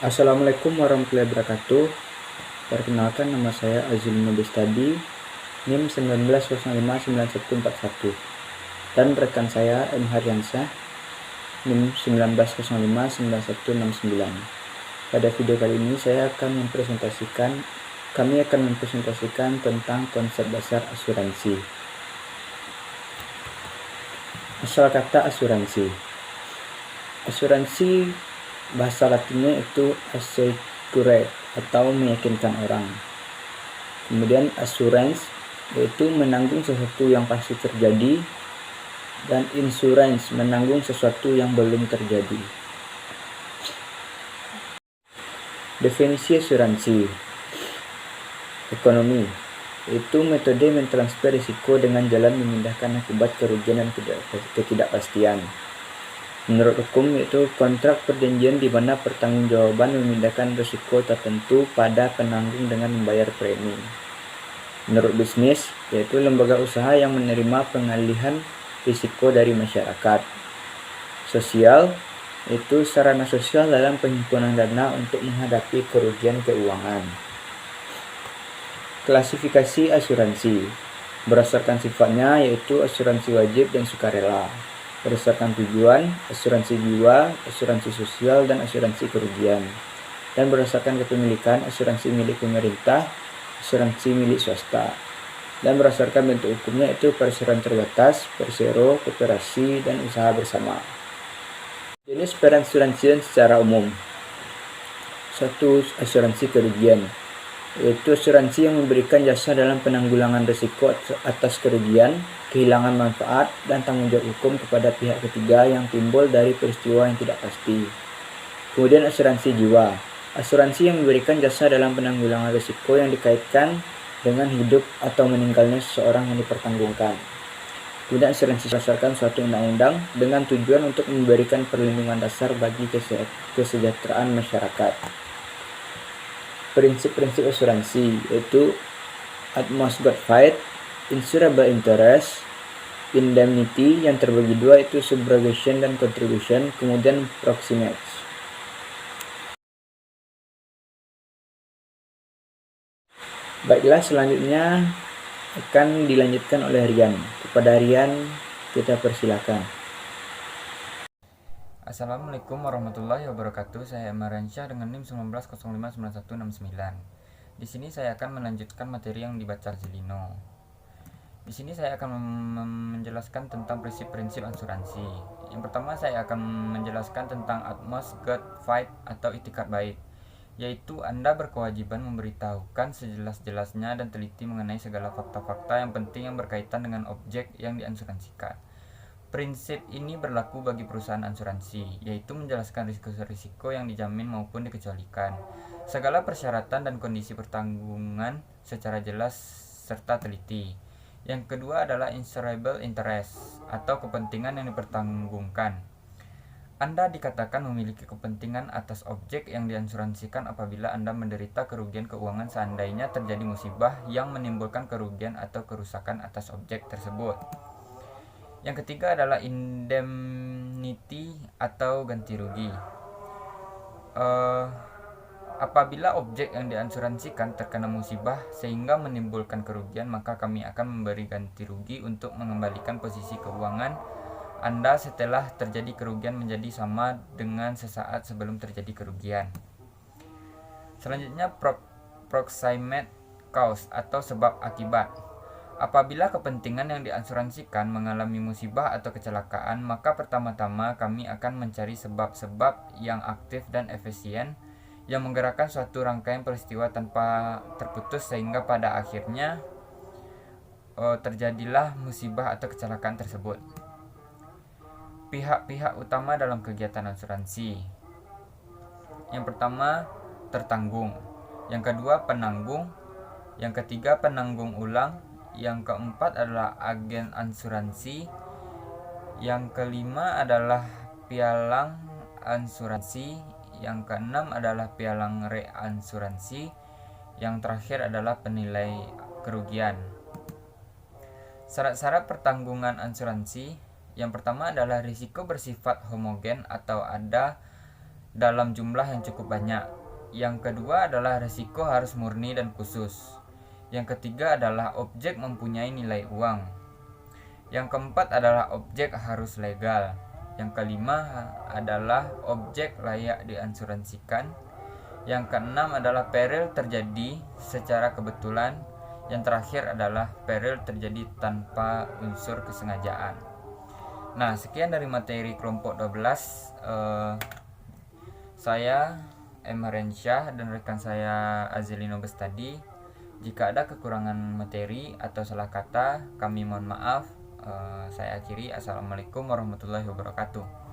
Assalamualaikum warahmatullahi wabarakatuh. Perkenalkan, nama saya Azul Nobestadi, NIM 19059141, dan rekan saya M Haryansyah, NIM 19059169. Pada video kali ini kami akan mempresentasikan tentang konsep dasar asuransi. Asal kata asuransi. Asuransi bahasa Latinnya itu assecure atau meyakinkan orang. Kemudian assurance yaitu menanggung sesuatu yang pasti terjadi, dan insurance menanggung sesuatu yang belum terjadi. Definisi asuransi. Ekonomi itu metode mentransfer risiko dengan jalan memindahkan akibat kerugian dan ketidakpastian. Menurut hukum, yaitu kontrak perjanjian di mana pertanggungjawaban memindahkan risiko tertentu pada penanggung dengan membayar premi. Menurut bisnis, yaitu lembaga usaha yang menerima pengalihan risiko dari masyarakat. Sosial, yaitu sarana sosial dalam penghimpunan dana untuk menghadapi kerugian keuangan. Klasifikasi asuransi berdasarkan sifatnya, yaitu asuransi wajib dan sukarela. Berdasarkan tujuan, asuransi jiwa, asuransi sosial, dan asuransi kerugian. Dan berdasarkan kepemilikan, asuransi milik pemerintah, asuransi milik swasta. Dan berdasarkan bentuk hukumnya, itu perseroan terbatas, persero, koperasi, dan usaha bersama. Jenis perasuransian secara umum. 1. Asuransi kerugian, yaitu asuransi yang memberikan jasa dalam penanggulangan risiko atas kerugian, kehilangan manfaat, dan tanggung jawab hukum kepada pihak ketiga yang timbul dari peristiwa yang tidak pasti. Kemudian asuransi jiwa, asuransi yang memberikan jasa dalam penanggulangan risiko yang dikaitkan dengan hidup atau meninggalnya seseorang yang dipertanggungkan. Kemudian asuransi berdasarkan suatu undang-undang dengan tujuan untuk memberikan perlindungan dasar bagi kesejahteraan masyarakat. Prinsip-prinsip asuransi yaitu utmost good faith, insurable interest, indemnity yang terbagi dua, itu subrogation dan contribution, kemudian proximate. Baiklah, selanjutnya akan dilanjutkan oleh Rian. Kepada Rian kita persilakan. Assalamualaikum warahmatullahi wabarakatuh. Saya M Haryansyah dengan NIM 19059169. Di sini saya akan melanjutkan materi yang dibaca Zilino. Di sini saya akan menjelaskan tentang prinsip-prinsip asuransi. Yang pertama, saya akan menjelaskan tentang utmost good faith atau itikat baik, yaitu Anda berkewajiban memberitahukan sejelas-jelasnya dan teliti mengenai segala fakta-fakta yang penting yang berkaitan dengan objek yang diasuransikan. Prinsip ini berlaku bagi perusahaan asuransi, yaitu menjelaskan risiko-risiko yang dijamin maupun dikecualikan, segala persyaratan dan kondisi pertanggungan secara jelas serta teliti. Yang kedua adalah insurable interest atau kepentingan yang dipertanggungkan. Anda dikatakan memiliki kepentingan atas objek yang diasuransikan apabila Anda menderita kerugian keuangan seandainya terjadi musibah yang menimbulkan kerugian atau kerusakan atas objek tersebut. Yang ketiga adalah indemnity atau ganti rugi. Apabila objek yang diasuransikan terkena musibah sehingga menimbulkan kerugian, maka kami akan memberi ganti rugi untuk mengembalikan posisi keuangan Anda setelah terjadi kerugian menjadi sama dengan sesaat sebelum terjadi kerugian. Selanjutnya, proximate cause atau sebab akibat. Apabila kepentingan yang diasuransikan mengalami musibah atau kecelakaan, maka pertama-tama kami akan mencari sebab-sebab yang aktif dan efisien yang menggerakkan suatu rangkaian peristiwa tanpa terputus sehingga pada akhirnya terjadilah musibah atau kecelakaan tersebut. Pihak-pihak utama dalam kegiatan asuransi. Yang pertama, tertanggung. Yang kedua, penanggung. Yang ketiga, penanggung ulang. Yang keempat adalah agen asuransi. Yang kelima adalah pialang asuransi. Yang keenam adalah pialang reasuransi. Yang terakhir adalah penilai kerugian. Syarat-syarat pertanggungan asuransi. Yang pertama adalah risiko bersifat homogen atau ada dalam jumlah yang cukup banyak. Yang kedua adalah resiko harus murni dan khusus. Yang ketiga adalah objek mempunyai nilai uang. Yang keempat adalah objek harus legal. Yang kelima adalah objek layak diasuransikan. Yang keenam adalah peril terjadi secara kebetulan. Yang terakhir adalah peril terjadi tanpa unsur kesengajaan. Nah, sekian dari materi kelompok 12. Saya Emarensyah dan rekan saya Azelino Bestadi. Jika ada kekurangan materi atau salah kata, kami mohon maaf. Saya akhiri. Assalamualaikum warahmatullahi wabarakatuh.